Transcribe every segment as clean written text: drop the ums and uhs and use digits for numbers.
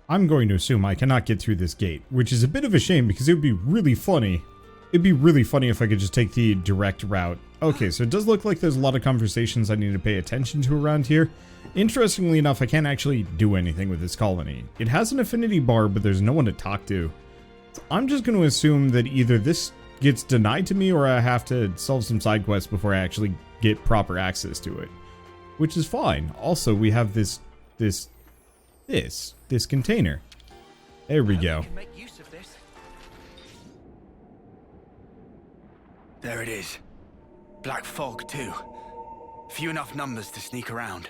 I'm going to assume I cannot get through this gate, which is a bit of a shame because it would be really funny. It'd be really funny if I could just take the direct route. Okay, so it does look like there's a lot of conversations I need to pay attention to around here. Interestingly enough, I can't actually do anything with this colony. It has an affinity bar, but there's no one to talk to. So I'm just going to assume that either this gets denied to me or I have to solve some side quests before I actually get proper access to it. Which is fine. Also, we have this container. There we go. There it is. Black fog, too. Few enough numbers to sneak around.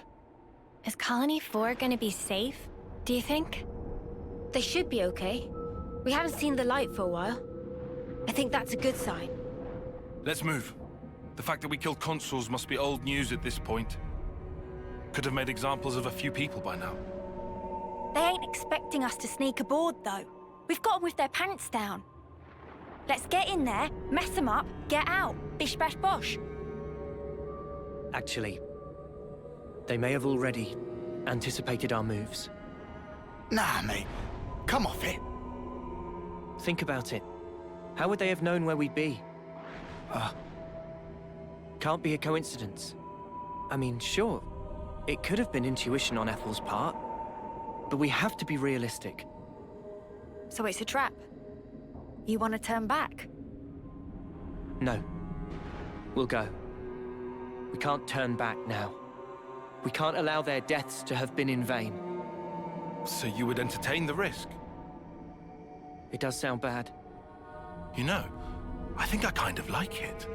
Is Colony 4 gonna be safe, do you think? They should be okay. We haven't seen the light for a while. I think that's a good sign. Let's move. The fact that we killed consuls must be old news at this point. Could have made examples of a few people by now. They ain't expecting us to sneak aboard, though. We've got them with their pants down. Let's get in there, mess them up, get out. Bish bash bosh. Actually, they may have already anticipated our moves. Nah, mate. Come off it. Think about it. How would they have known where we'd be? Can't be a coincidence. I mean, sure, it could have been intuition on Ethel's part, but we have to be realistic. So it's a trap. You want to turn back? No. We'll go. We can't turn back now. We can't allow their deaths to have been in vain. So you would entertain the risk? It does sound bad. You know, I think I kind of like it.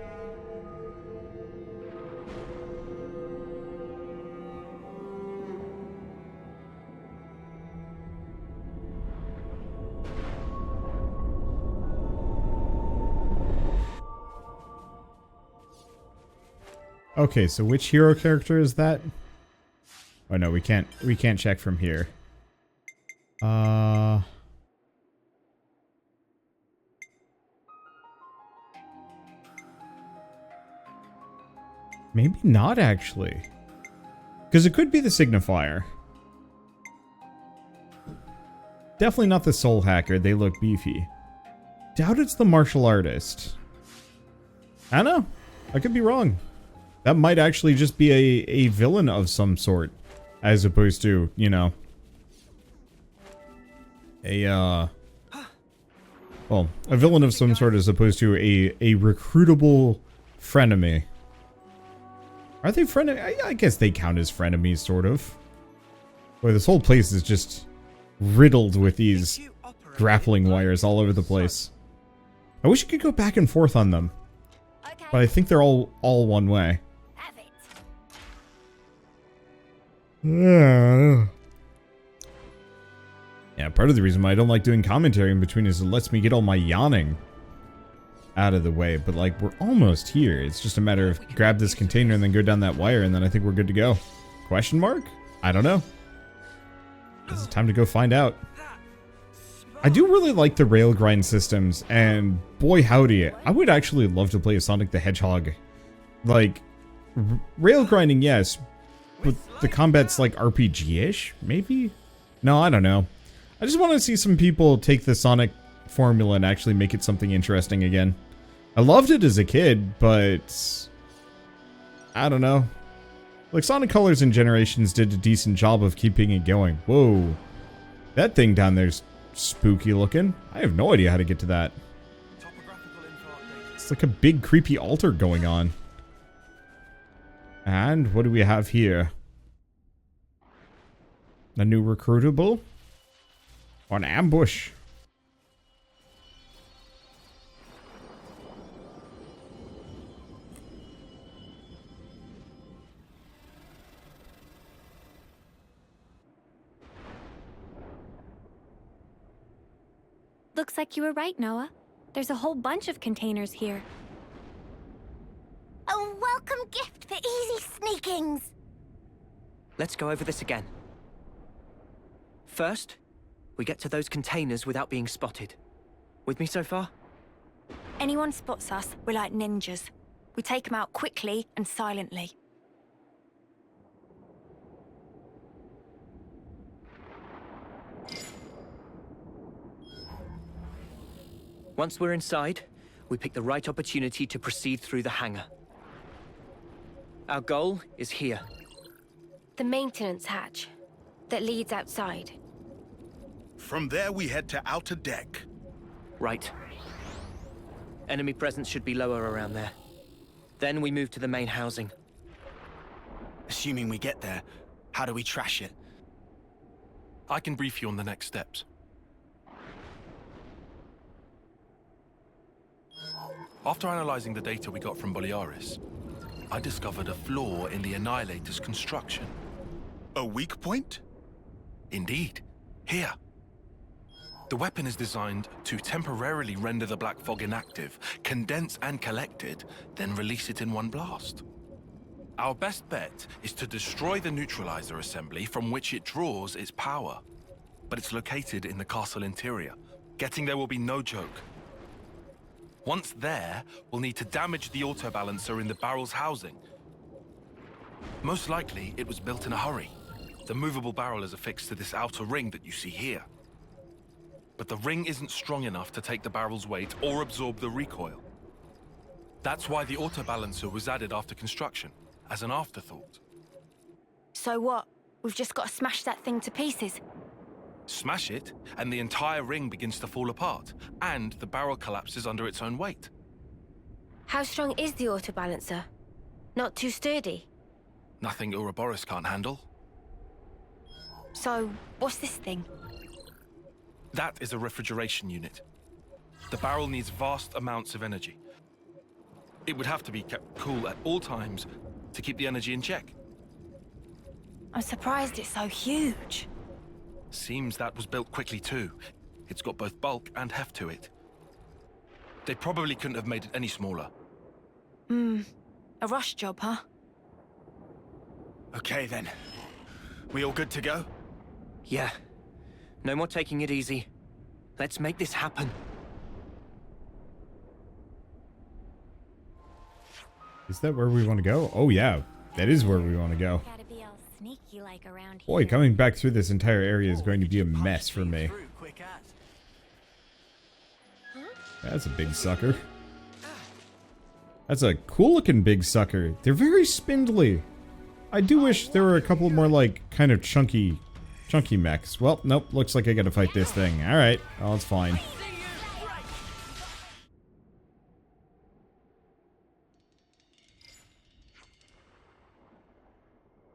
Okay, so which hero character is that? Oh no, we can't check from here. Maybe not actually. Because it could be the signifier. Definitely not the soul hacker, they look beefy. Doubt it's the martial artist. I don't know. I could be wrong. That might actually just be a villain of some sort. As opposed to, you know, a villain of some sort as opposed to a recruitable frenemy. Are they frenemy? I guess they count as frenemies, sort of. Boy, this whole place is just riddled with these grappling wires all over the place. I wish you could go back and forth on them. But I think they're all one way. Yeah, part of the reason why I don't like doing commentary in between is it lets me get all my yawning out of the way. But like, we're almost here. It's just a matter of grab this container and then go down that wire, and then I think we're good to go. Question mark? I don't know. This is time to go find out. I do really like the rail grind systems, and boy howdy, I would actually love to play a Sonic the Hedgehog. Like, rail grinding, yes, but the combat's like RPG-ish, maybe? No, I don't know. I just want to see some people take the Sonic formula and actually make it something interesting again. I loved it as a kid, but I don't know. Like, Sonic Colors and Generations did a decent job of keeping it going. Whoa. That thing down there's spooky looking. I have no idea how to get to that. It's like a big creepy altar going on. And what do we have here? A new recruitable? Or an ambush? Looks like you were right, Noah. There's a whole bunch of containers here. A welcome gift for easy sneakings. Let's go over this again. First, we get to those containers without being spotted. With me so far? Anyone spots us, we're like ninjas. We take them out quickly and silently. Once we're inside, we pick the right opportunity to proceed through the hangar. Our goal is here. The maintenance hatch that leads outside. From there, we head to outer deck. Right. Enemy presence should be lower around there. Then we move to the main housing. Assuming we get there, how do we trash it? I can brief you on the next steps. After analyzing the data we got from Boliaris, I discovered a flaw in the Annihilator's construction. A weak point? Indeed. Here. The weapon is designed to temporarily render the black fog inactive, condense and collect it, then release it in one blast. Our best bet is to destroy the neutralizer assembly from which it draws its power. But it's located in the castle interior. Getting there will be no joke. Once there, we'll need to damage the autobalancer in the barrel's housing. Most likely, it was built in a hurry. The movable barrel is affixed to this outer ring that you see here. But the ring isn't strong enough to take the barrel's weight or absorb the recoil. That's why the autobalancer was added after construction, as an afterthought. So what? We've just got to smash that thing to pieces. Smash it, and the entire ring begins to fall apart, and the barrel collapses under its own weight. How strong is the autobalancer? Not too sturdy? Nothing Ouroboros can't handle. So, what's this thing? That is a refrigeration unit. The barrel needs vast amounts of energy. It would have to be kept cool at all times to keep the energy in check. I'm surprised it's so huge. Seems that was built quickly too. It's got both bulk and heft to it. They probably couldn't have made it any smaller. A rush job, huh? Okay then. We all good to go? Yeah. No more taking it easy. Let's make this happen. Is that where we want to go? Oh yeah, that is where we want to go. Gotta be all sneaky like around here. Boy, coming back through this entire area is going to be a mess for me. That's a big sucker. That's a cool looking big sucker. They're very spindly. I do wish there were a couple more like kind of chunky mechs. Well, nope, looks like I gotta fight this thing. Alright, well, it's fine.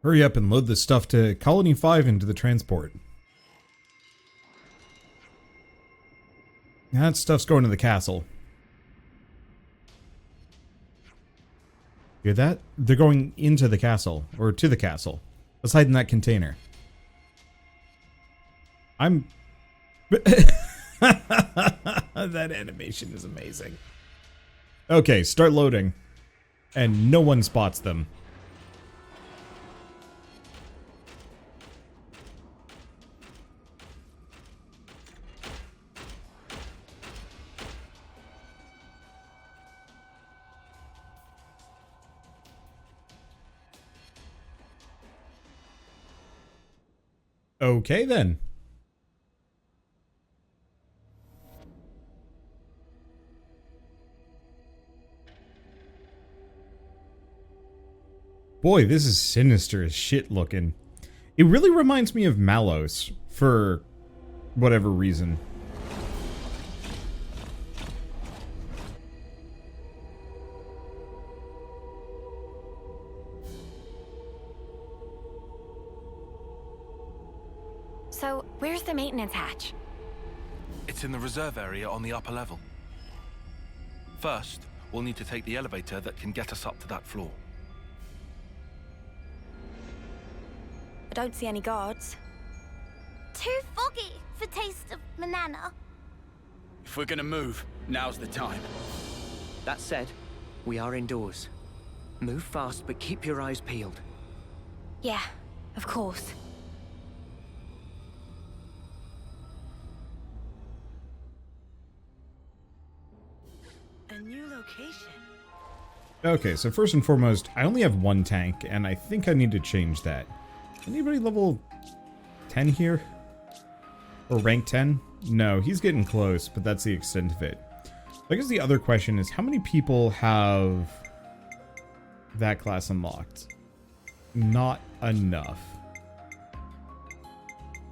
Hurry up and load the stuff to Colony 5 into the transport. That stuff's going to the castle. Hear that? They're going into the castle, or to the castle. Let's hide in that container. That animation is amazing. Okay, start loading. And no one spots them. Okay then. Boy, this is sinister as shit looking. It really reminds me of Malos, for whatever reason. So, where's the maintenance hatch? It's in the reserve area on the upper level. First, we'll need to take the elevator that can get us up to that floor. I don't see any guards. Too foggy for taste of banana. If we're gonna move, now's the time. That said, we are indoors. Move fast, but keep your eyes peeled. Yeah, of course. A new location. Okay, so first and foremost, I only have one tank, and I think I need to change that. Anybody level 10 here? Or rank 10? No, he's getting close, but that's the extent of it. I guess the other question is, how many people have that class unlocked? Not enough.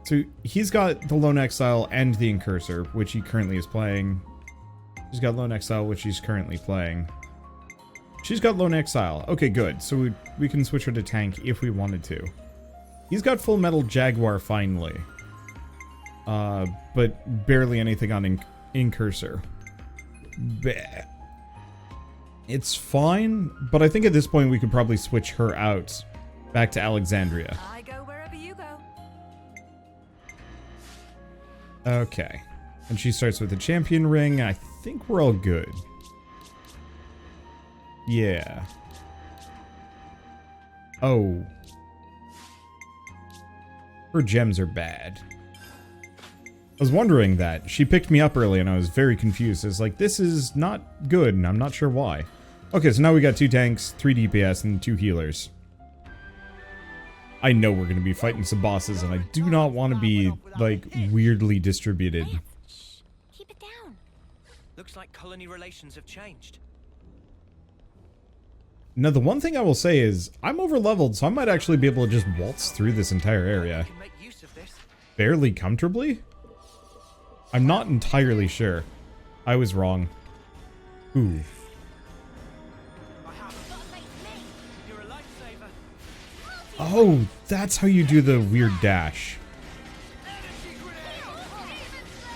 So he's got the Lone Exile and the Incursor, which he currently is playing. He's got Lone Exile, which he's currently playing. She's got Lone Exile. Okay, good. So we can switch her to tank if we wanted to. He's got Full Metal Jaguar finally. But barely anything on Incursor. Bleh. It's fine, but I think at this point we could probably switch her out back to Alexandria. I go wherever you go. Okay. And she starts with the champion ring. I think we're all good. Yeah. Oh. Her gems are bad. I was wondering that. She picked me up early and I was very confused. It's like, this is not good and I'm not sure why. Okay, so now we got 2 tanks, 3 DPS, and 2 healers. I know we're going to be fighting some bosses and I do not want to be, like, weirdly distributed. Keep it down. Looks like colony relations have changed. Now, the one thing I will say is, I'm over-leveled, so I might actually be able to just waltz through this entire area. Can make use of this. Fairly comfortably? I'm not entirely sure. I was wrong. Ooh. You're a lifesaver. Oh, that's how you do the weird dash.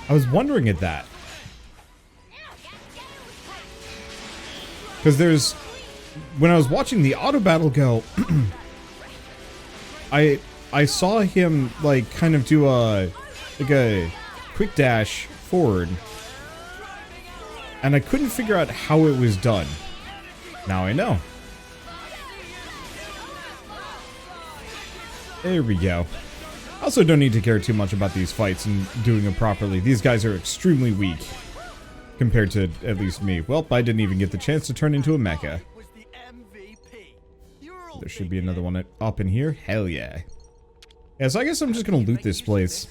I was wondering at that. Because there's... When I was watching the auto battle go, I saw him, like, kind of do a quick dash forward. And I couldn't figure out how it was done. Now I know. There we go. Also don't need to care too much about these fights and doing them properly. These guys are extremely weak. Compared to, at least me. Well, I didn't even get the chance to turn into a mecha. There should be another one up in here. Hell yeah. Yeah, so I guess I'm just gonna loot this place.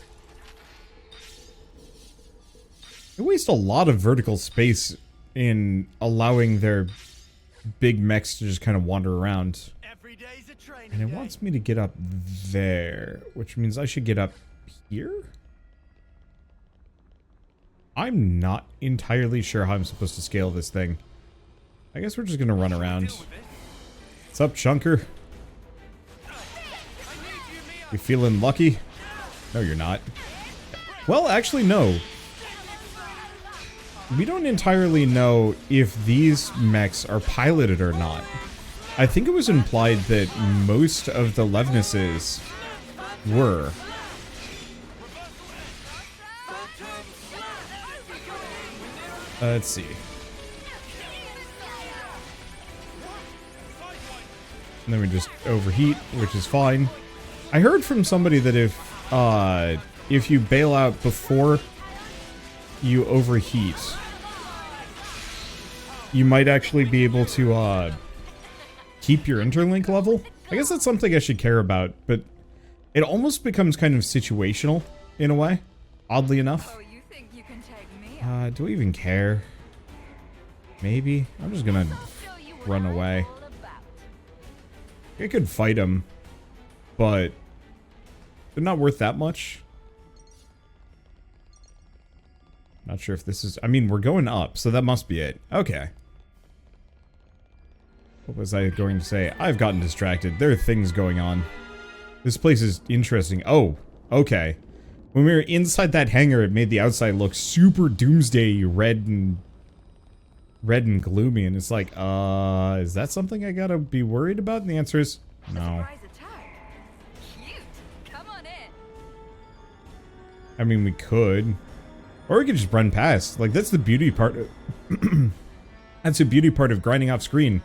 They waste a lot of vertical space in allowing their big mechs to just kind of wander around. And it wants me to get up there, which means I should get up here? I'm not entirely sure how I'm supposed to scale this thing. I guess we're just gonna run around. What's up, Chunker? You feeling lucky? No, you're not. Well, actually, no. We don't entirely know if these mechs are piloted or not. I think it was implied that most of the Levnesses were. Let's see. And then we just overheat, which is fine. I heard from somebody that if you bail out before you overheat, you might actually be able to keep your interlink level. I guess that's something I should care about, but it almost becomes kind of situational in a way, oddly enough. Do I even care? Maybe. I'm just gonna run away. I could fight them, but they're not worth that much. Not sure if this is... I mean, we're going up, so that must be it. Okay. What was I going to say? I've gotten distracted. There are things going on. This place is interesting. Oh, okay. When we were inside that hangar, it made the outside look super doomsday red and gloomy, and it's like, is that something I gotta be worried about? And the answer is no. I mean, we could. Or we could just run past. Like, that's the beauty part of that's the beauty part of grinding off screen,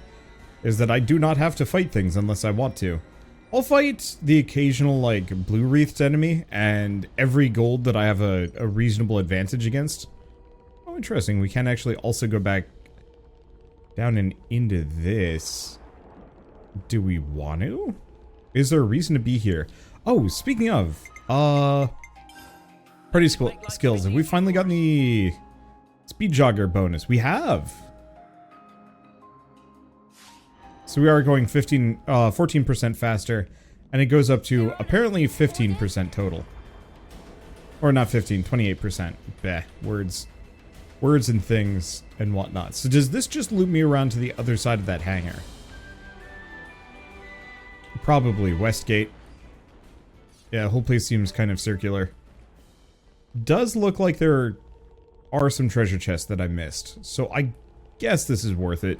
is that I do not have to fight things unless I want to. I'll fight the occasional, like, blue-wreathed enemy, and every gold that I have a reasonable advantage against. Oh, interesting. We can actually also go back down and into this. Do we want to? Is there a reason to be here? Oh, speaking of, party skills. Have we finally gotten the Speed jogger bonus. We have. So we are going 14% faster, and it goes up to apparently 15% total. Or not 15, 28%. Bleh, words. Words and things and whatnot. So does this just loop me around to the other side of that hangar? Probably Westgate. Yeah, the whole place seems kind of circular. Does look like there are some treasure chests that I missed. So I guess this is worth it.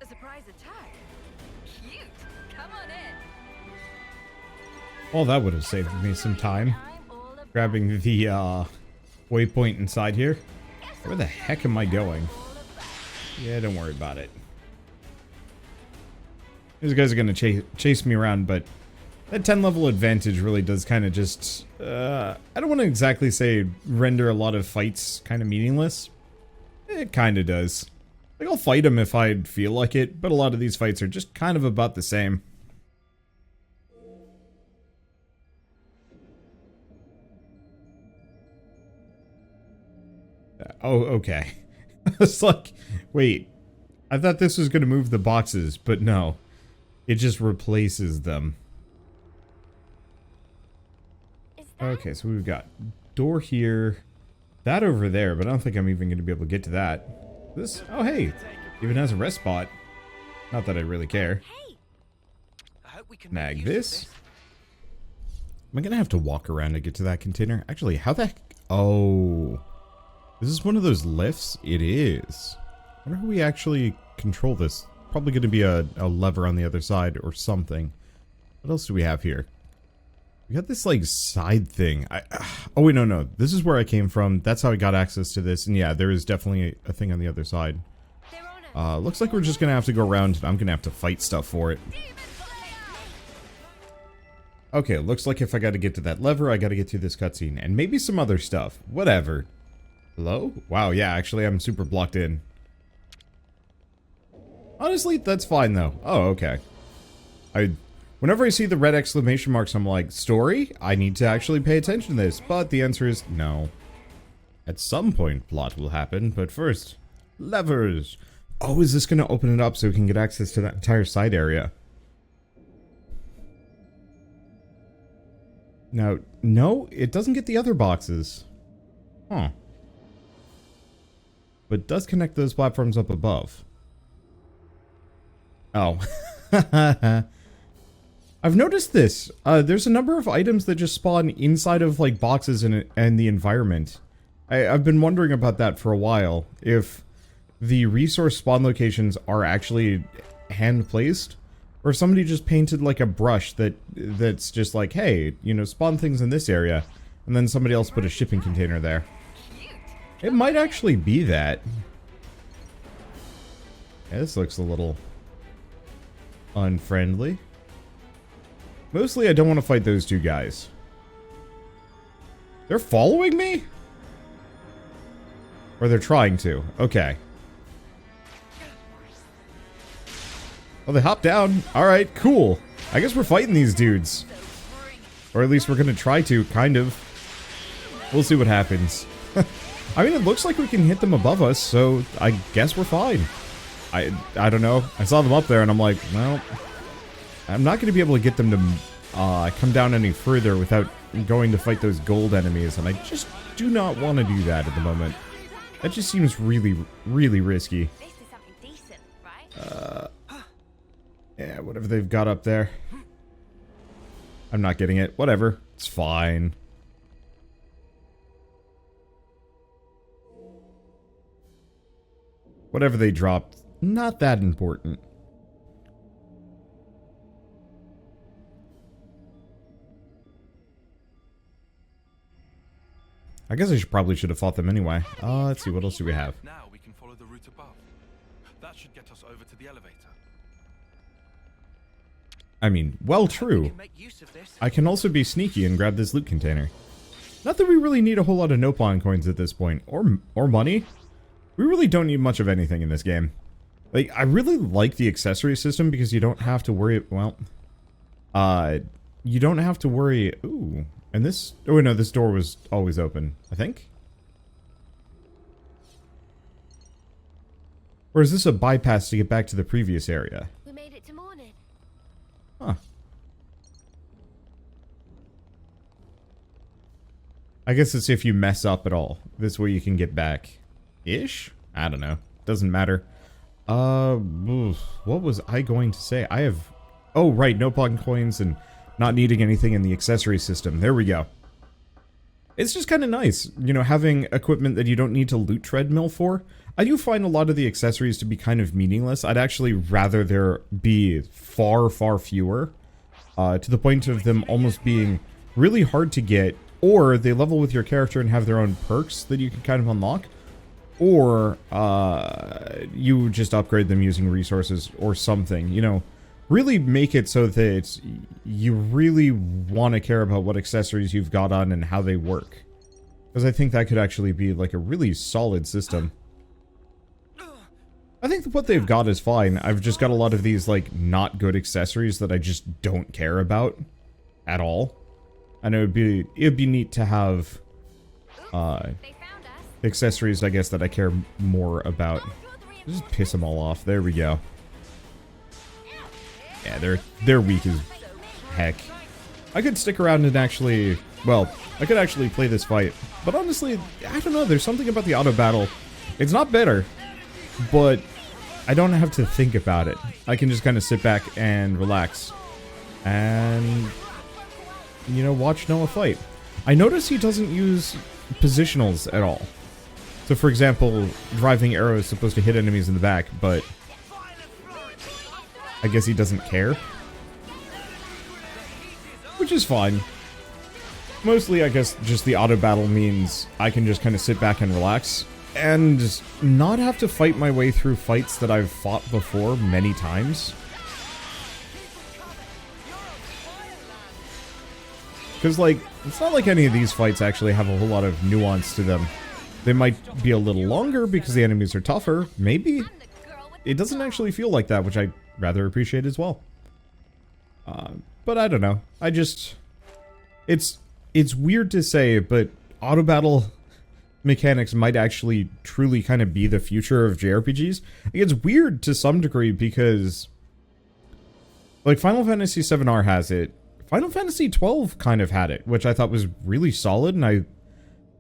A surprise attack. Cute. Come on in. Well, that would have saved me some time. Grabbing the waypoint inside here. Where the heck am I going? Yeah, don't worry about it. These guys are going to chase me around, but that 10 level advantage really does kind of just, I don't want to exactly say render a lot of fights kind of meaningless. It kind of does. Like, I'll fight them if I feel like it, but a lot of these fights are just kind of about the same. Oh, okay. It's like, wait, I thought this was going to move the boxes, but no. It just replaces them. Okay, so we've got door here, that over there, but I don't think I'm even going to be able to get to that. This, oh hey, even has a rest spot. Not that I really care. Mag this. Am I going to have to walk around to get to that container? Actually, how the heck? Oh. Is this one of those lifts? It is. I wonder how we actually control this. Probably going to be a lever on the other side or something. What else do we have here? We got this, like, side thing. Oh, wait, no. This is where I came from. That's how I got access to this. And yeah, there is definitely a thing on the other side. Looks like we're just going to have to go around. And I'm going to have to fight stuff for it. Okay, looks like if I got to get to that lever, I got to get through this cutscene. And maybe some other stuff. Whatever. Hello? Wow, yeah, actually, I'm super blocked in. Honestly, that's fine, though. Oh, okay. Whenever I see the red exclamation marks, I'm like, story? I need to actually pay attention to this. But the answer is no. At some point, plot will happen, but first, levers. Oh, is this going to open it up so we can get access to that entire side area? Now, no, it doesn't get the other boxes. Huh. But does connect those platforms up above. Oh. I've noticed this. There's a number of items that just spawn inside of, like, boxes and the environment. I've been wondering about that for a while. If the resource spawn locations are actually hand-placed, or if somebody just painted, like, a brush that's just like, hey, you know, spawn things in this area, and then somebody else put a shipping container there. It might actually be that. Yeah, this looks a little unfriendly. Mostly, I don't want to fight those two guys. They're following me? Or they're trying to. Okay. Oh, they hopped down. Alright, cool. I guess we're fighting these dudes. Or at least we're gonna try to, kind of. We'll see what happens. I mean, it looks like we can hit them above us, so I guess we're fine. I don't know. I saw them up there, and I'm like, well, I'm not going to be able to get them to come down any further without going to fight those gold enemies, and I just do not want to do that at the moment. That just seems really, really risky. Yeah, whatever they've got up there. I'm not getting it. Whatever. It's fine. Whatever they dropped, not that important. I guess I probably should have fought them anyway. Let's see, what else do we have? Now we can follow the route above. That should get us over to the elevator. I mean, well, true. I can also be sneaky and grab this loot container. Not that we really need a whole lot of Nopon coins at this point, or money. We really don't need much of anything in this game. Like, I really like the accessory system because you don't have to worry, well, you don't have to worry, ooh, and this, oh no, this door was always open, I think? Or is this a bypass to get back to the previous area? We made it to morning. Huh. I guess it's if you mess up at all. This way you can get back. Ish? I don't know. Doesn't matter. What was I going to say? I have... Oh, right. No pocket coins and not needing anything in the accessory system. There we go. It's just kind of nice, you know, having equipment that you don't need to loot treadmill for. I do find a lot of the accessories to be kind of meaningless. I'd actually rather there be far, far fewer. To the point of them almost being really hard to get. Or they level with your character and have their own perks that you can kind of unlock. Or you just upgrade them using resources or something, you know. Really make it so that you really want to care about what accessories you've got on and how they work. Because I think that could actually be like a really solid system. I think what they've got is fine. I've just got a lot of these like not good accessories that I just don't care about at all. And it'd be neat to have accessories, I guess, that I care more about. Just piss them all off. There we go. Yeah, they're weak as heck. I could stick around and actually, well, I could actually play this fight. But honestly, I don't know, there's something about the auto battle. It's not better, but I don't have to think about it. I can just kind of sit back and relax. And, you know, watch Noah fight. I notice he doesn't use positionals at all. So, for example, driving arrow is supposed to hit enemies in the back, but I guess he doesn't care. Which is fine. Mostly, I guess, just the auto battle means I can just kind of sit back and relax. And not have to fight my way through fights that I've fought before many times. Because, like, it's not like any of these fights actually have a whole lot of nuance to them. They might be a little longer because the enemies are tougher, maybe. It doesn't actually feel like that, which I rather appreciate as well. But I don't know. I just... It's weird to say, but auto battle mechanics might actually truly kind of be the future of JRPGs. Like, it's weird to some degree because, like, Final Fantasy VII-R has it. Final Fantasy XII kind of had it, which I thought was really solid, and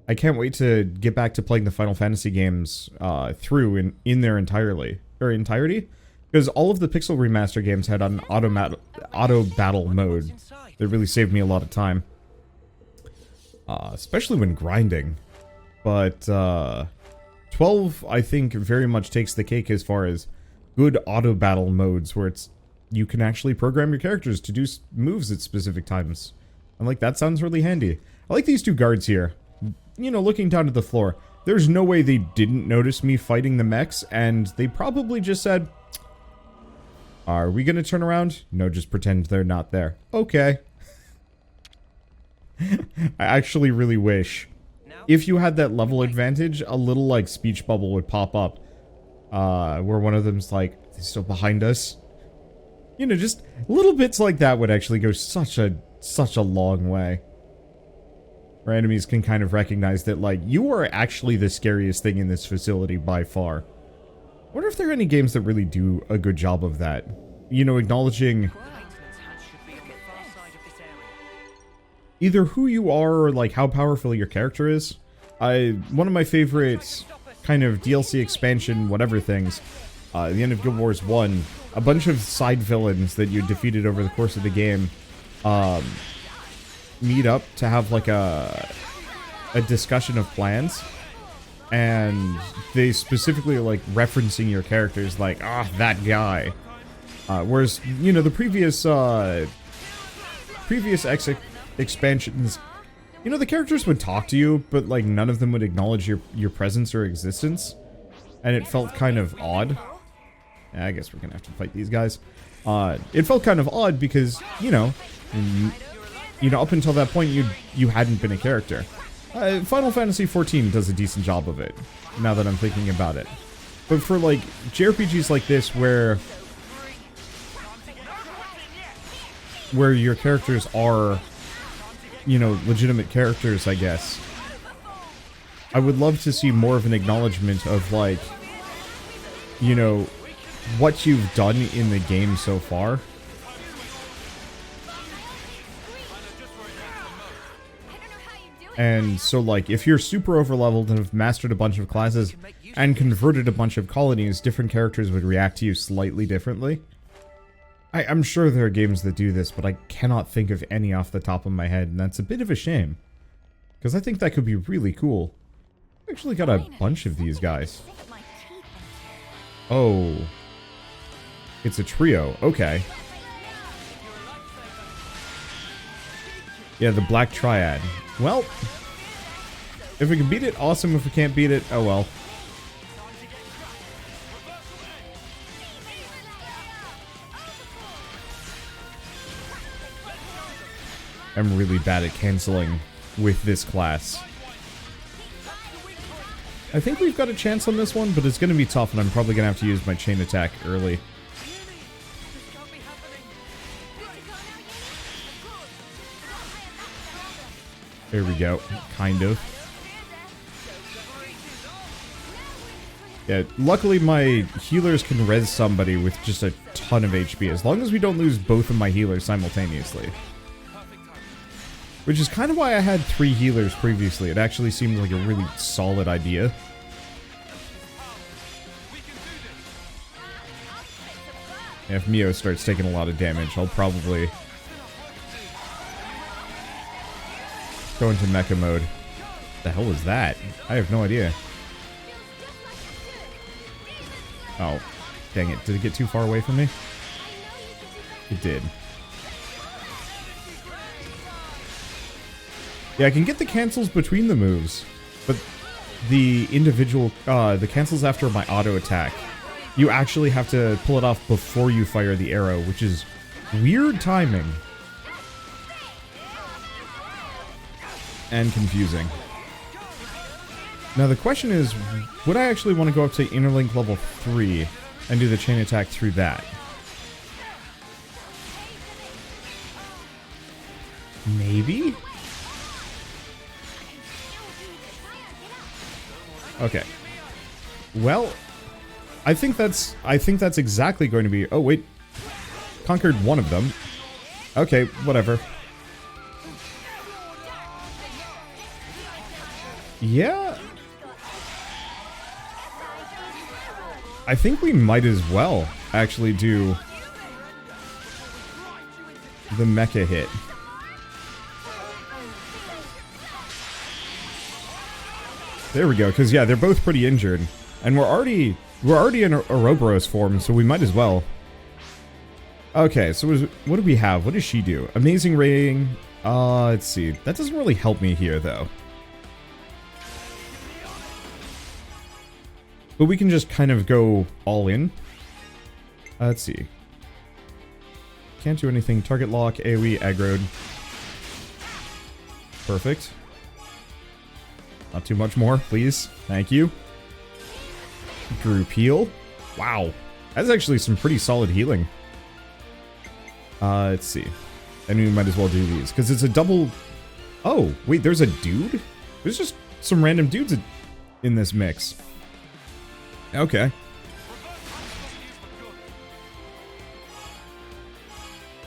I can't wait to get back to playing the Final Fantasy games through in their entirety. Because all of the Pixel Remaster games had an auto battle mode that really saved me a lot of time. Especially when grinding. But 12, I think, very much takes the cake as far as good auto battle modes where you can actually program your characters to do moves at specific times. I'm like, that sounds really handy. I like these two guards here. You know, looking down at the floor. There's no way they didn't notice me fighting the mechs, and they probably just said, "Are we gonna turn around?" No, just pretend they're not there. Okay. I actually really wish, if you had that level advantage, a little, like, speech bubble would pop up. Where one of them's like, "They're still behind us." You know, just little bits like that would actually go such a long way. Where enemies can kind of recognize that, like, you are actually the scariest thing in this facility by far. I wonder if there are any games that really do a good job of that. You know, acknowledging either who you are or, like, how powerful your character is. One of my favorite kind of DLC expansion whatever things, at the end of Guild Wars 1, a bunch of side villains that you defeated over the course of the game, meet up to have, like, a discussion of plans. And they specifically are, like, referencing your characters, like, that guy. Whereas, you know, the previous expansions, you know, the characters would talk to you, but, like, none of them would acknowledge your presence or existence. And it felt kind of odd. Yeah, I guess we're gonna have to fight these guys. It felt kind of odd because, you know, up until that point, you hadn't been a character. Final Fantasy XIV does a decent job of it, now that I'm thinking about it. But for, like, JRPGs like this, where your characters are, you know, legitimate characters, I guess, I would love to see more of an acknowledgement of, like, you know, what you've done in the game so far. And so, like, if you're super overleveled and have mastered a bunch of classes and converted a bunch of colonies, different characters would react to you slightly differently. I'm sure there are games that do this, but I cannot think of any off the top of my head, and that's a bit of a shame. Because I think that could be really cool. I actually got a bunch of these guys. Oh. It's a trio. Okay. Yeah, the Black Triad. Well, if we can beat it, awesome. If we can't beat it, oh well. I'm really bad at canceling with this class. I think we've got a chance on this one, but it's going to be tough, and I'm probably going to have to use my chain attack early. There we go. Kind of. Yeah, luckily my healers can res somebody with just a ton of HP, as long as we don't lose both of my healers simultaneously. Which is kind of why I had 3 healers previously. It actually seemed like a really solid idea. If Mio starts taking a lot of damage, I'll probably go into mecha mode. The hell was that? I have no idea. Oh, dang it. Did it get too far away from me? It did. Yeah, I can get the cancels between the moves, but the individual, the cancels after my auto attack, you actually have to pull it off before you fire the arrow, which is weird timing. And confusing. Now the question is, would I actually want to go up to Interlink level 3 and do the chain attack through that? Maybe? Okay. Well, I think that's exactly going to be... Oh, wait. Conquered one of them. Okay, whatever. Yeah. I think we might as well actually do the mecha hit. There we go, because yeah, they're both pretty injured. And we're already in Ouroboros form, so we might as well. Okay, so what do we have? What does she do? Amazing rating. Let's see. That doesn't really help me here, though. But we can just kind of go all in. Let's see. Can't do anything. Target lock, AoE, aggroed. Perfect. Not too much more, please. Thank you. Group heal. Wow. That's actually some pretty solid healing. Let's see. And we might as well do these, because it's a double... Oh, wait, there's a dude? There's just some random dudes in this mix. Okay.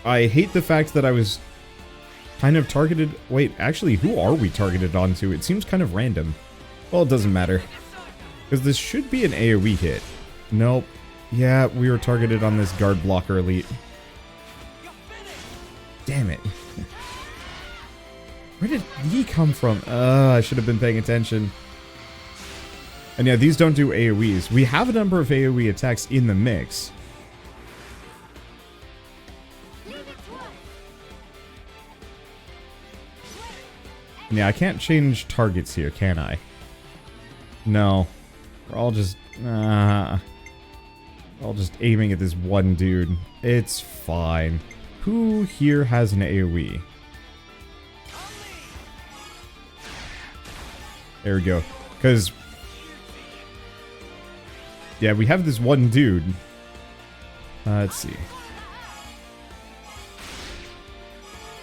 I hate the fact that I was kind of targeted... Wait, actually, who are we targeted onto? It seems kind of random. Well, it doesn't matter. Because this should be an AoE hit. Nope. Yeah, we were targeted on this guard blocker elite. Damn it. Where did he come from? I should have been paying attention. And yeah, these don't do AoEs. We have a number of AoE attacks in the mix. Yeah, I can't change targets here, can I? No. We're all just aiming at this one dude. It's fine. Who here has an AoE? There we go. Because... yeah, we have this one dude. Let's see.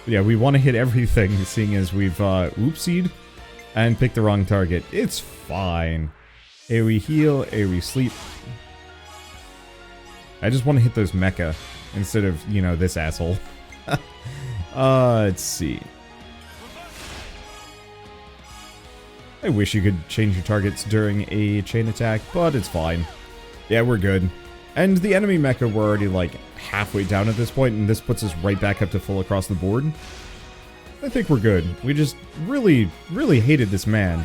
But yeah, we want to hit everything, seeing as we've oopsied and picked the wrong target. It's fine. AoE heal, AoE sleep. I just want to hit those mecha instead of, you know, this asshole. Let's see. I wish you could change your targets during a chain attack, but it's fine. Yeah, we're good. And the enemy mecha, we're already like halfway down at this point, and this puts us right back up to full across the board. I think we're good. We just really, really hated this man.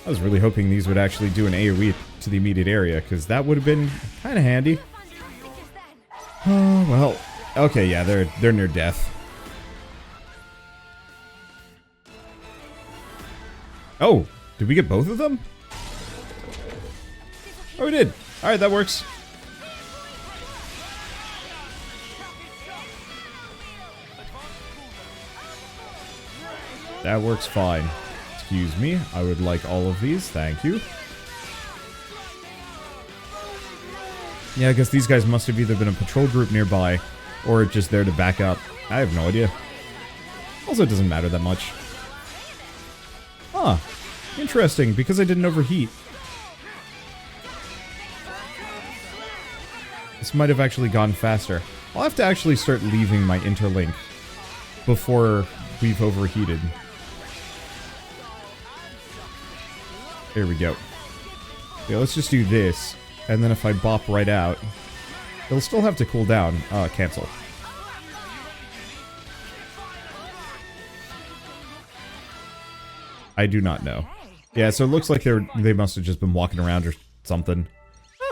I was really hoping these would actually do an AoE to the immediate area, because that would have been kind of handy. Oh, well. Okay, yeah, they're near death. Oh, did we get both of them? Oh, we did. Alright, that works. That works fine. Excuse me, I would like all of these, thank you. Yeah, I guess these guys must have either been a patrol group nearby, or just there to back up. I have no idea. Also, it doesn't matter that much. Huh. Interesting, because I didn't overheat. This might have actually gone faster. I'll have to actually start leaving my interlink before we've overheated. There we go. Yeah, let's just do this, and then if I bop right out, it'll still have to cool down. Cancel. I do not know. Yeah, so it looks like they must have just been walking around or something.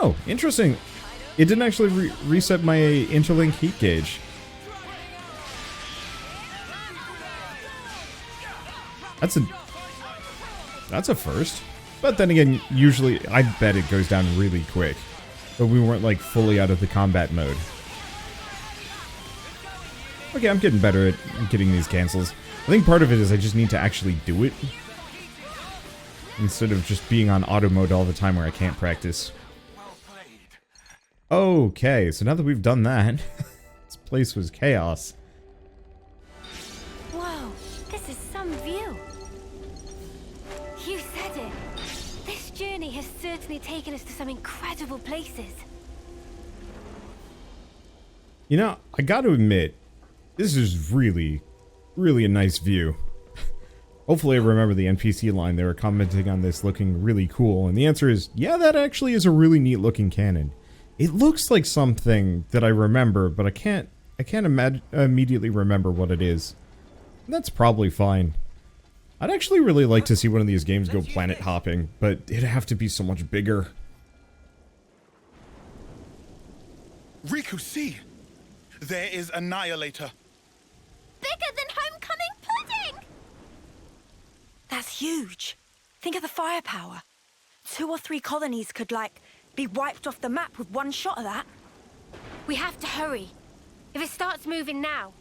Oh, interesting. It didn't actually reset my interlink heat gauge. That's a first. But then again, usually, I bet it goes down really quick. But we weren't, like, fully out of the combat mode. Okay, I'm getting better at getting these cancels. I think part of it is I just need to actually do it. Instead of just being on auto mode all the time where I can't practice. Okay, so now that we've done that, this place was chaos. Whoa, this is some view. You said it. This journey has certainly taken us to some incredible places. You know, I gotta admit, this is really, really a nice view. Hopefully I remember the NPC line. They were commenting on this looking really cool, and the answer is, yeah, that actually is a really neat looking cannon. It looks like something that I remember, but I can't immediately remember what it is. That's probably fine. I'd actually really like to see one of these games go planet hopping, but it'd have to be so much bigger. Riku, see! There is Annihilator. Bigger than homecoming pudding! That's huge. Think of the firepower. 2 or 3 colonies could, like, be wiped off the map with one shot of that. We have to hurry. If it starts moving now...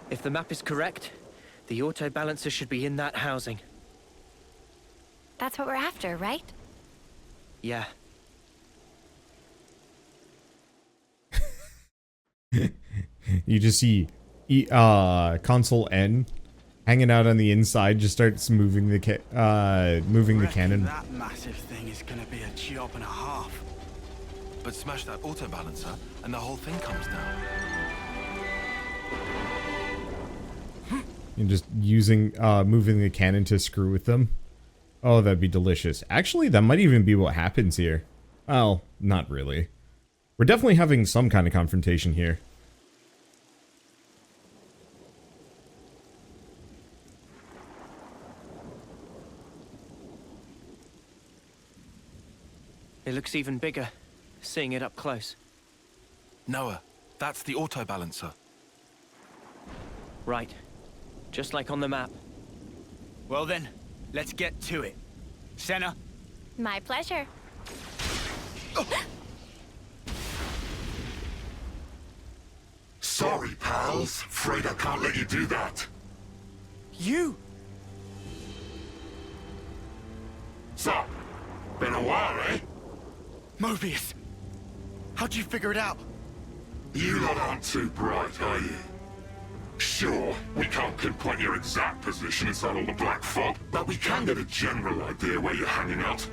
If the map is correct, the auto balancer should be in that housing. That's what we're after, right? Yeah. You just see console N hanging out on the inside, just starts moving the cannon. That massive thing is gonna be a job and a half. But smash that auto balancer, and the whole thing comes down. And just using moving the cannon to screw with them. Oh, that'd be delicious. Actually, that might even be what happens here. Well, not really. We're definitely having some kind of confrontation here. It looks even bigger, seeing it up close. Noah, that's the auto balancer. Right. Just like on the map. Well then, let's get to it. Senna? My pleasure. Sorry, pals. Afraid I can't let you do that. You? So, been a while, eh? Mobius! How'd you figure it out? You lot aren't too bright, are you? Sure, we can't pinpoint your exact position inside all the black fog, but we can get a general idea where you're hanging out.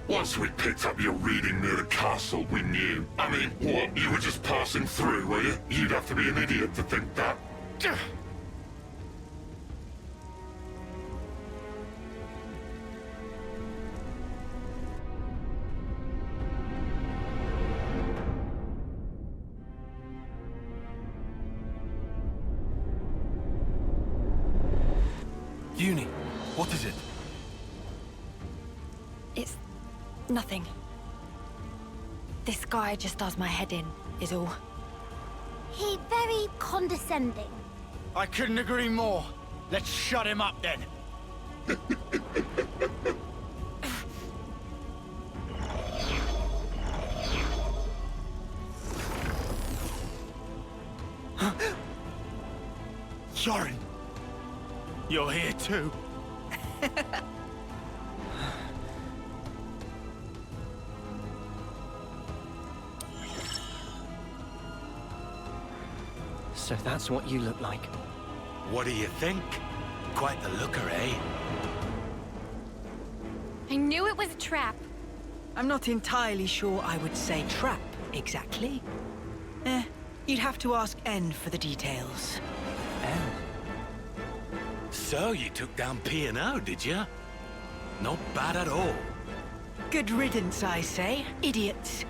Once we picked up your reading near the castle, we knew. I mean, what, you were just passing through, were you? You'd have to be an idiot to think that. Uni, what is it? It's nothing. This guy just does my head in, is all. He very condescending. I couldn't agree more. Let's shut him up then. Yorin, you're here too. So that's what you look like. What do you think? Quite the looker, eh? I knew it was a trap. I'm not entirely sure I would say trap, exactly. You'd have to ask N for the details. N? So you took down P&O, did you? Not bad at all. Good riddance, I say. Idiots.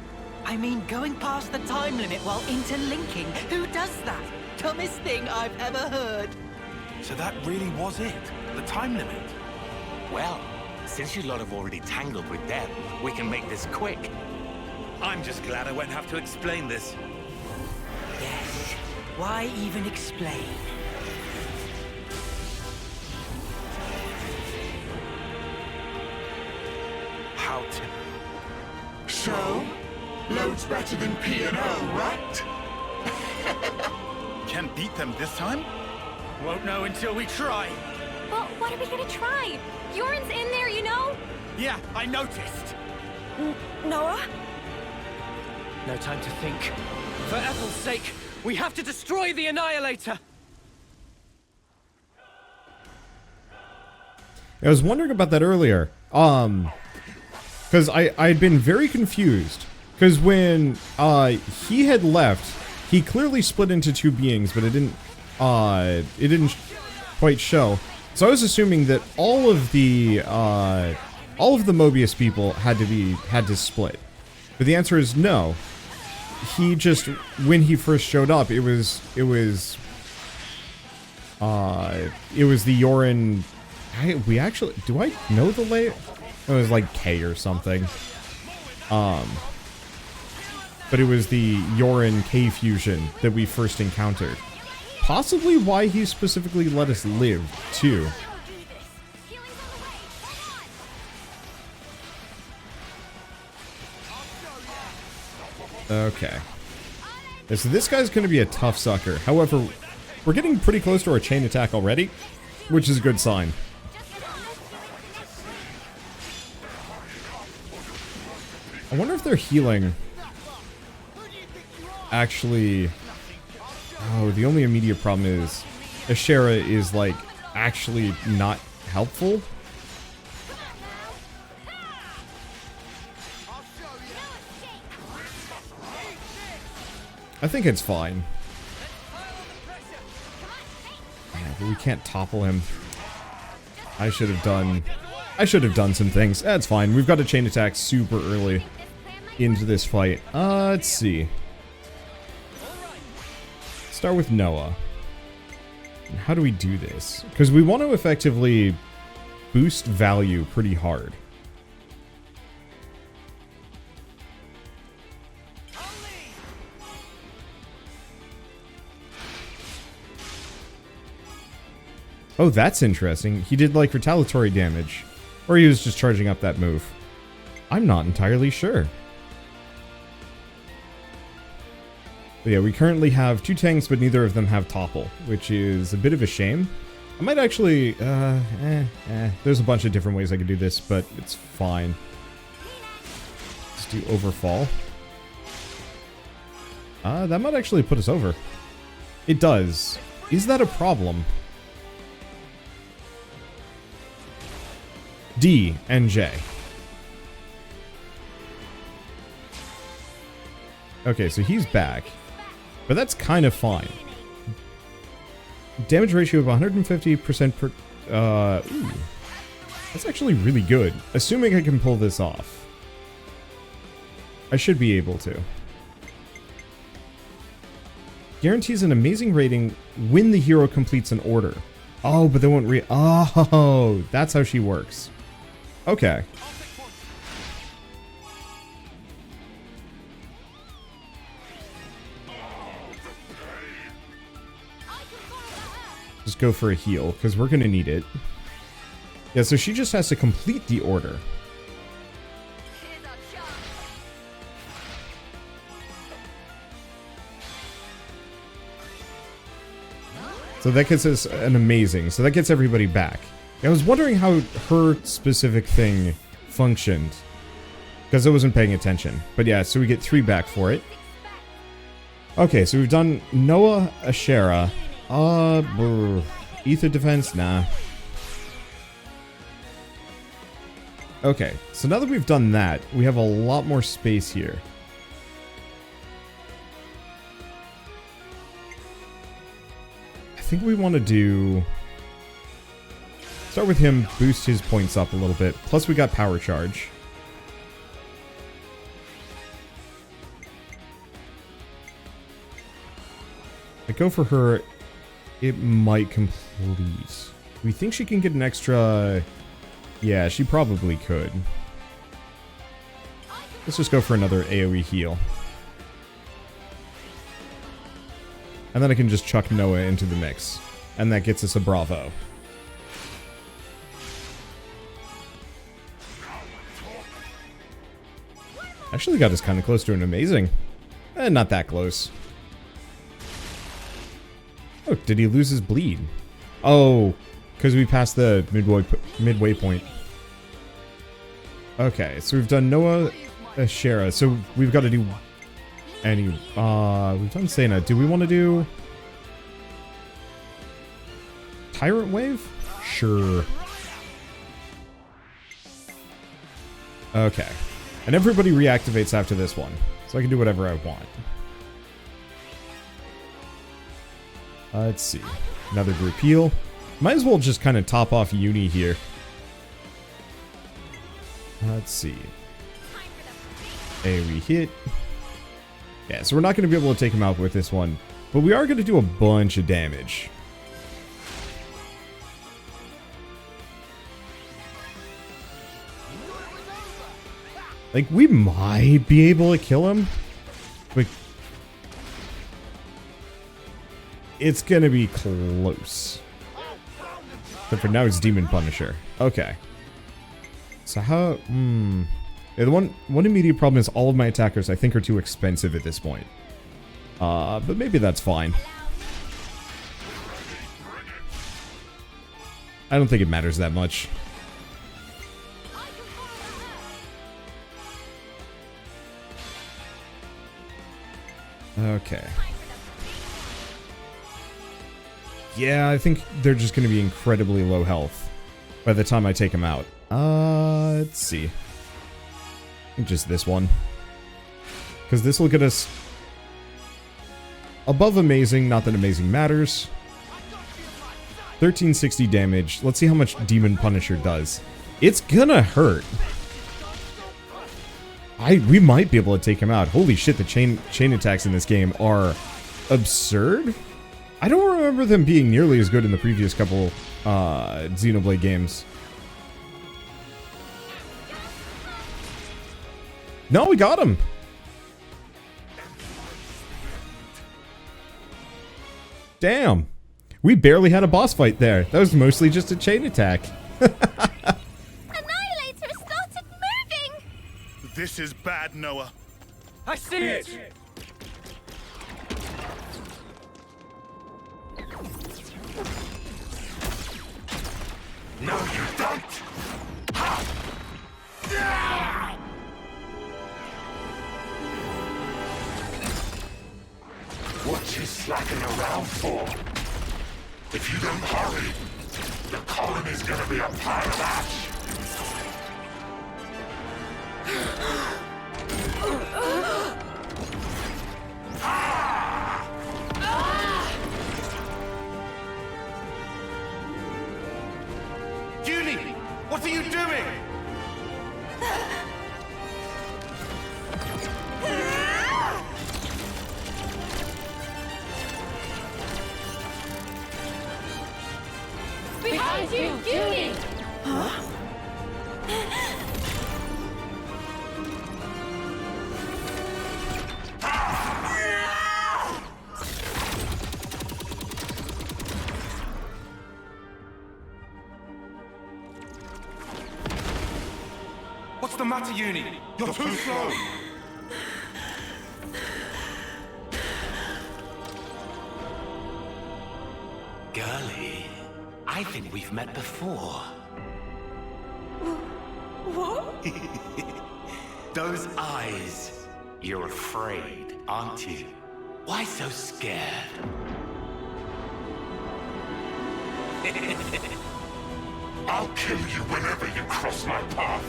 I mean, going past the time limit while interlinking. Who does that? Dumbest thing I've ever heard. So that really was it? The time limit? Well, since you lot have already tangled with them, we can make this quick. I'm just glad I won't have to explain this. Yes. Why even explain? How typical. So, loads better than P&O, right? Can't beat them this time? Won't know until we try. But what are we gonna try? Yorin's in there, you know? Yeah, I noticed. Noah? No time to think. For Ethel's sake, we have to destroy the annihilator! I was wondering about that earlier. Because I'd been very confused. Because when he had left, he clearly split into two beings, but it didn't quite show. So I was assuming that all of the Mobius people had to split. But the answer is no. He just, when he first showed up, it was the Yorin. Do I know the layout? It was like K or something. But it was the Yorin K fusion that we first encountered. Possibly why he specifically let us live, too. Okay. So this guy's going to be a tough sucker. However, we're getting pretty close to our chain attack already, which is a good sign. I wonder if their healing actually... Oh, the only immediate problem is Ashera is, like, actually not helpful. I think it's fine. Yeah, but we can't topple him. I should have done some things. That's fine. We've got a chain attack super early into this fight. Let's see. Start with Noah. And how do we do this? Because we want to effectively boost value pretty hard. Oh, that's interesting. He did, like, retaliatory damage. Or he was just charging up that move. I'm not entirely sure. But yeah, we currently have two tanks, but neither of them have topple, which is a bit of a shame. I might actually, there's a bunch of different ways I could do this, but it's fine. Let's do overfall. That might actually put us over. It does. Is that a problem? D and J. Okay, so he's back. But that's kind of fine. Damage ratio of 150% per... ooh. That's actually really good. Assuming I can pull this off. I should be able to. Guarantees an amazing rating when the hero completes an order. Oh, but they won't oh, that's how she works. Okay. Just go for a heal, because we're going to need it. Yeah, so she just has to complete the order. So that gets us an amazing. So that gets everybody back. I was wondering how her specific thing functioned, because I wasn't paying attention. But yeah, so we get 3 back for it. Okay, so we've done Noah, Ashera. Ether defense? Nah. Okay, so now that we've done that, we have a lot more space here. I think we want to do... Start with him, boost his points up a little bit. Plus we got power charge. I go for her. It might complete. We think she can get an extra... Yeah, she probably could. Let's just go for another AoE heal. And then I can just chuck Noah into the mix. And that gets us a bravo. Actually got us kind of close to an amazing. Not that close. Oh, did he lose his bleed? Oh, because we passed the midway point. Okay, so we've done Noah, Ashera. So we've got to do any. We've done Sena. Do we want to do Tyrant Wave? Sure. Okay, and everybody reactivates after this one, so I can do whatever I want. Let's see. Another group heal. Might as well just kind of top off Uni here. Let's see. AoE hit. Yeah, so we're not going to be able to take him out with this one. But we are going to do a bunch of damage. Like, we might be able to kill him. But it's going to be close. But for now, it's Demon Punisher. Okay. So how... Yeah, the one immediate problem is all of my attackers, I think, are too expensive at this point. But maybe that's fine. I don't think it matters that much. Okay. Yeah, I think they're just going to be incredibly low health by the time I take them out. Let's see. I think just this one. Because this will get us above amazing, not that amazing matters. 1360 damage. Let's see how much Demon Punisher does. It's gonna hurt. We might be able to take him out. Holy shit, the chain attacks in this game are absurd. I don't remember them being nearly as good in the previous couple Xenoblade games. No, we got him. Damn. We barely had a boss fight there. That was mostly just a chain attack. Annihilator started moving! This is bad, Noah. I see it! No, you don't! Ha! Yeah! What you slacking around for? If you don't hurry, the colony's gonna be a pile of ash. Junie, what are you doing? Behind you, Junie! Huh? What's the matter, Junie? You're too slow. Girlie, I think we've met before. What? Those eyes. You're afraid, aren't you? Why so scared? I'll kill you whenever you cross my path.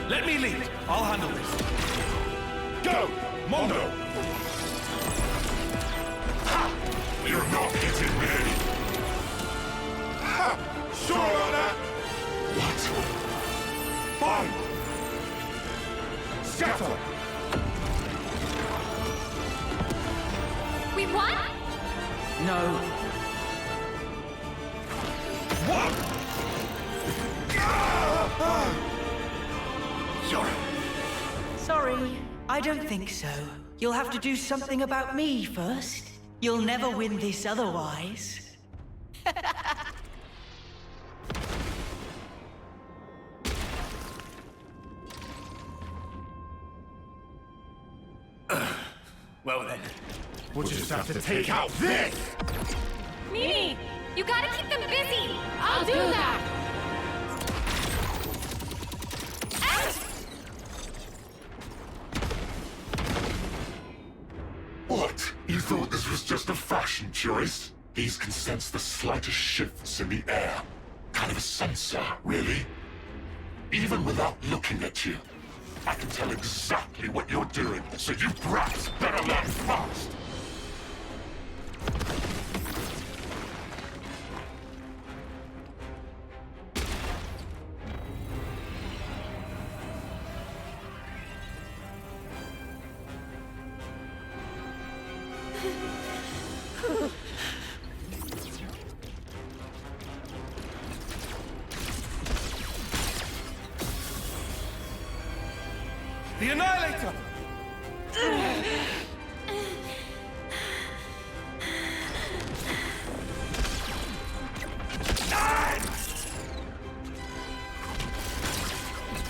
Let me lead. I'll handle this. Go, Mondo! Ha! You're not hitting me. Ha! Sure on that? What? Fine! Scatter! We won? No. What? Sorry, I don't think so. You'll have to do something about me first. You'll never win this otherwise. Well then, we'll just have to take out this! Mimi, you gotta keep them busy! I'll do that! What? You thought this was just a fashion choice? These can sense the slightest shifts in the air. Kind of a sensor, really. Even without looking at you, I can tell exactly what you're doing, so you brats better learn fast! The annihilator!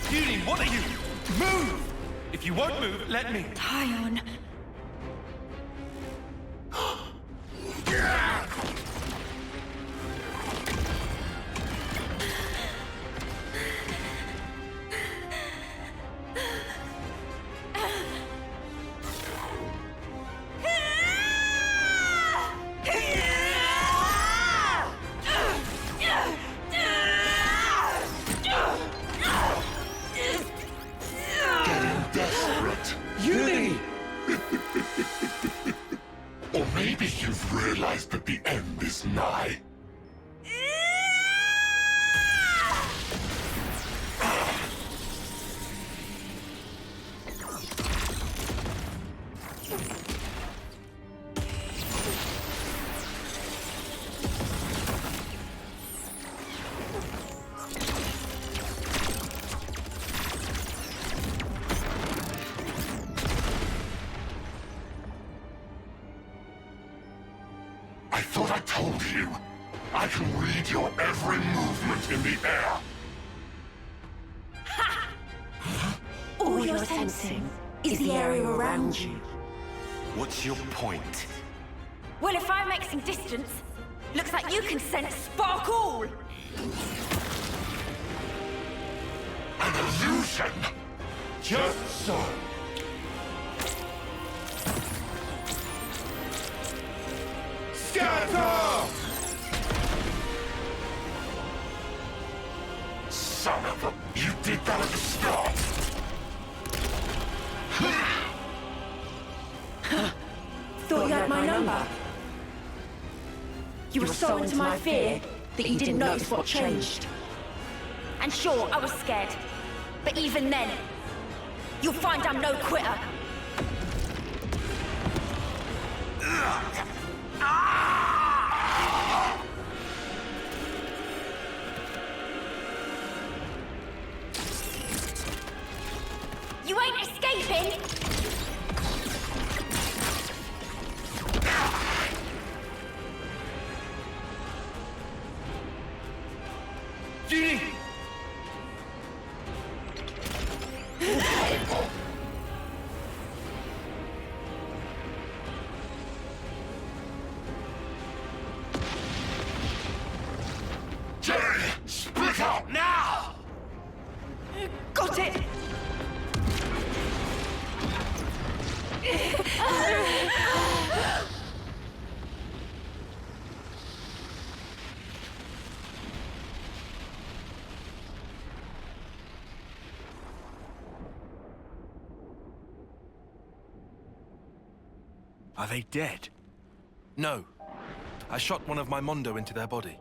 Junie, what are you? Move! If you won't move, let me. Tyon. Or maybe you've realized that the end is nigh. I thought I told you. I can read your every movement in the air. Ha! All you're sensing is the area around you. What's your point? Well, if I make some distance, looks like you can sense sparkle! An illusion! Just so. Scatter! began at the start. Thought you had my number? You were so into my fear that you didn't notice what changed. And sure, I was scared. But even then, you'll find I'm no quitter. You ain't escaping! Junie! Jerry, split up now! Got it! Are they dead? No. I shot one of my Mondo into their body.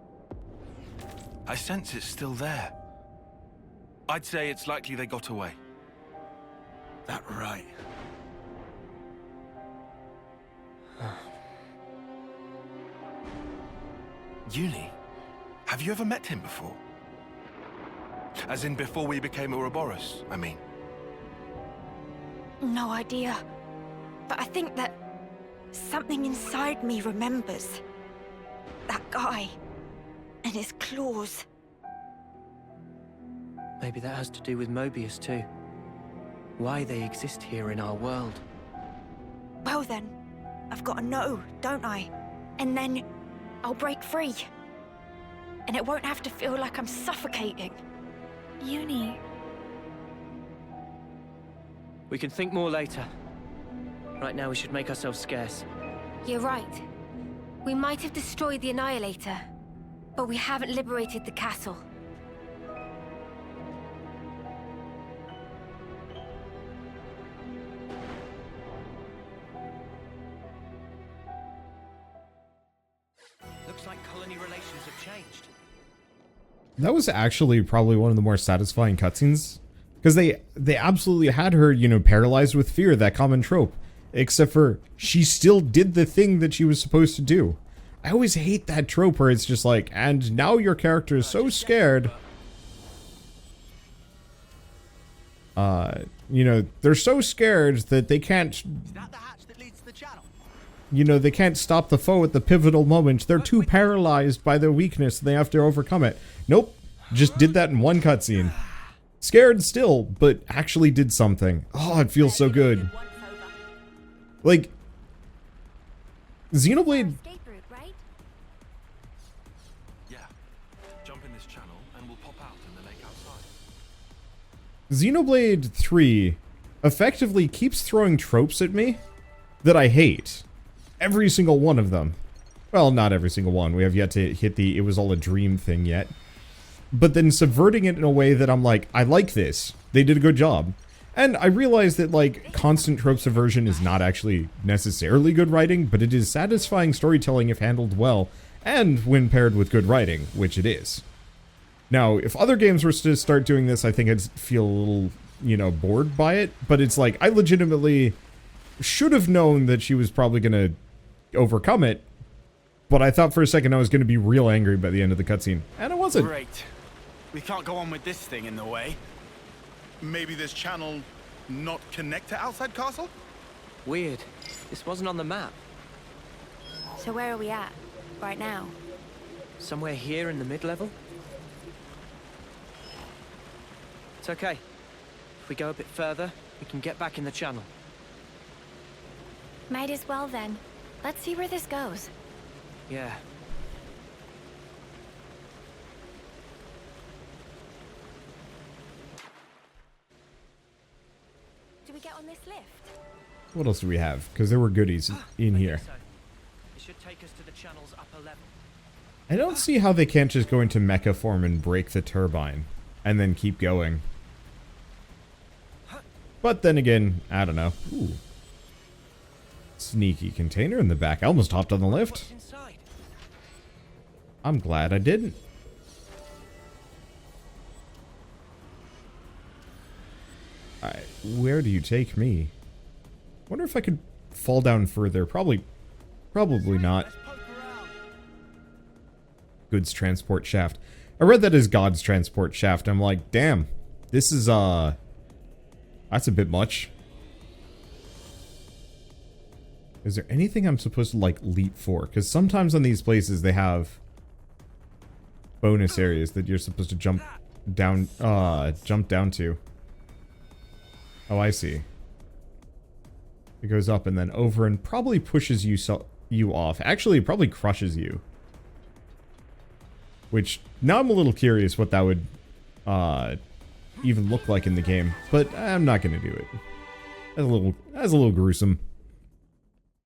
I sense it's still there. I'd say it's likely they got away. That right. Uni? Have you ever met him before? As in before we became Ouroboros, I mean. No idea. But I think that something inside me remembers. That guy. And his claws. Maybe that has to do with Mobius too. Why they exist here in our world. Well then, I've got to know, don't I? And then I'll break free. And it won't have to feel like I'm suffocating. Uni. We can think more later. Right now we should make ourselves scarce. You're right. We might have destroyed the annihilator, but we haven't liberated the castle. Looks like colony relations have changed. That was actually probably one of the more satisfying cutscenes. Because they absolutely had her, you know, paralyzed with fear, that common trope. Except for, she still did the thing that she was supposed to do. I always hate that trope where it's just like, and now your character is so scared. You know, they're so scared that they can't... You know, they can't stop the foe at the pivotal moment. They're too paralyzed by their weakness and they have to overcome it. Nope. Just did that in one cutscene. Scared still, but actually did something. Oh, it feels so good. Like, Xenoblade... Yeah. Jump in this channel and we'll pop out in the lake outside. Xenoblade 3 effectively keeps throwing tropes at me that I hate. Every single one of them. Well, not every single one. We have yet to hit the "it was all a dream" thing yet. But then subverting it in a way that I'm like, I like this. They did a good job. And I realize that, like, constant trope subversion is not actually necessarily good writing, but it is satisfying storytelling if handled well, and when paired with good writing, which it is. Now, if other games were to start doing this, I think I'd feel a little, you know, bored by it, but it's like, I legitimately should have known that she was probably gonna overcome it, but I thought for a second I was gonna be real angry by the end of the cutscene, and it wasn't. Great. We can't go on with this thing in the way. Maybe this channel not connect to outside castle? Weird. This wasn't on the map. So where are we at right now? Somewhere here in the mid-level? It's okay. If we go a bit further, we can get back in the channel. Might as well then. Let's see where this goes. Yeah. Do we get on this lift? What else do we have? Because there were goodies in here. So. It should take us to the channel's upper level. I don't see how they can't just go into mecha form and break the turbine, and then keep going. But then again, I don't know. Ooh. Sneaky container in the back. I almost hopped on the lift. I'm glad I didn't. Alright, where do you take me? Wonder if I could fall down further. Probably not. Goods transport shaft. I read that as God's transport shaft. I'm like, damn, this is, that's a bit much. Is there anything I'm supposed to, like, leap for? Because sometimes on these places they have bonus areas that you're supposed to jump down to. Oh, I see. It goes up and then over and probably pushes you off. Actually, it probably crushes you. Which, now I'm a little curious what that would even look like in the game. But I'm not going to do it. That's a little gruesome.